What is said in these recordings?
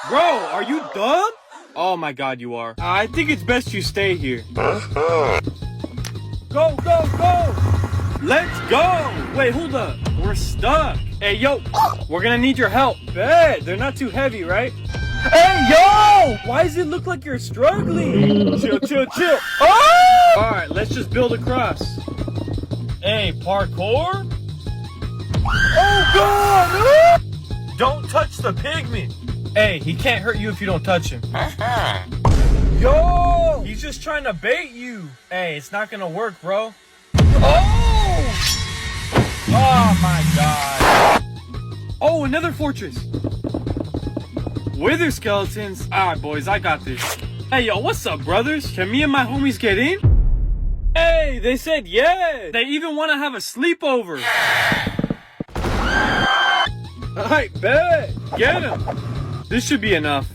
Bro, are you dumb? Oh my god, you are. I think it's best you stay here. Go, go, go! Let's go! Wait, hold up. We're stuck. Hey, yo, we're gonna need your help. Bet, they're not too heavy, right? Hey, yo! Why does it look like you're struggling? Chill, chill, chill. Oh! Alright, let's just build across. Hey, parkour? Oh, God! Don't touch the pigman. Hey, he can't hurt you if you don't touch him. Yo! He's just trying to bait you. Hey, it's not gonna work, bro. Oh! Oh, my God. Oh, another fortress. Wither skeletons. Alright, boys, I got this. Hey, yo, what's up, brothers? Can me and my homies get in? Hey, they said yeah. They even want to have a sleepover. Alright, bet. Get him. This should be enough.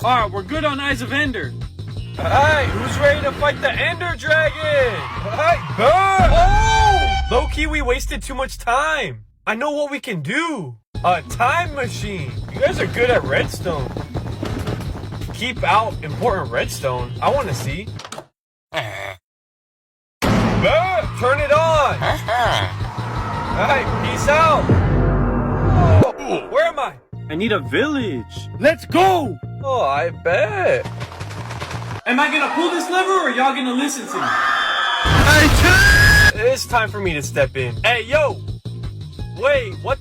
Alright, we're good on Eyes of Ender. Alright, who's ready to fight the Ender Dragon? Alright, bet. Oh! Low-key, we wasted too much time. I know what we can do. A time machine. You guys are good at redstone. Keep out important redstone. I want to see. Turn it on. Alright, peace out. Oh, where am I? I need a village. Let's go. Oh, I bet. Am I gonna pull this lever or y'all gonna listen to me? It's time for me to step in. Hey, yo. Wait, what?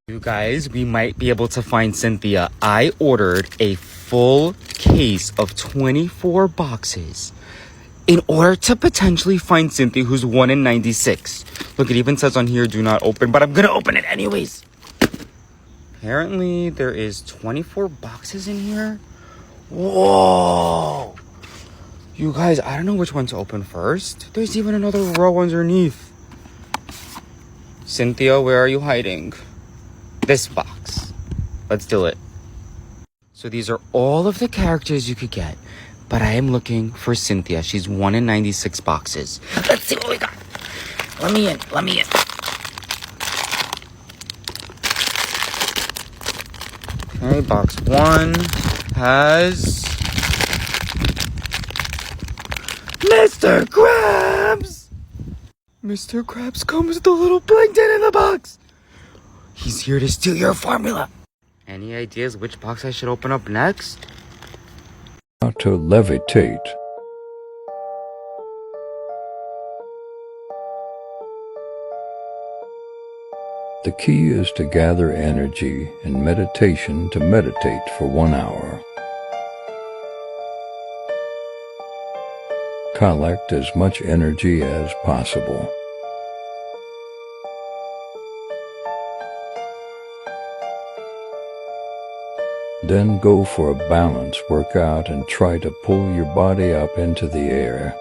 You guys, we might be able to find Cynthia. I ordered a full case of 24 boxes in order to potentially find Cynthia, who's 1 in 96. Look, it even says on here, do not open, but I'm gonna open it anyways. Apparently, there is 24 boxes in here. Whoa! You guys, I don't know which one to open first. There's even another row underneath. Cynthia, where are you hiding? This box. Let's do it. So these are all of the characters you could get, but I am looking for Cynthia. She's 1 in 96 boxes. Let's see what we got. Let me in. Let me in. Okay, box 1 has Mr. Krabs. Mr. Krabs comes with a little plankton in the box. He's here to steal your formula. Any ideas which box I should open up next? How to levitate. The key is to gather energy in meditation to meditate for 1 hour. Collect as much energy as possible. Then go for a balance workout and try to pull your body up into the air.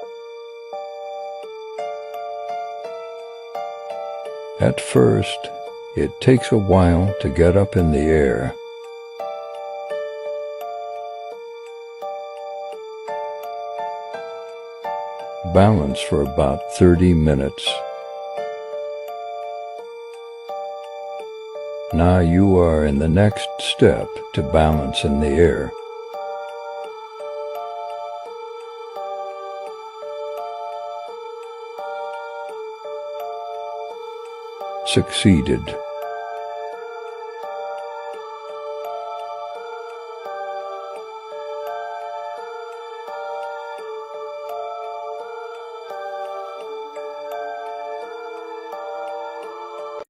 At first, it takes a while to get up in the air. Balance for about 30 minutes. Now you are in the next step to balance in the air. Succeeded.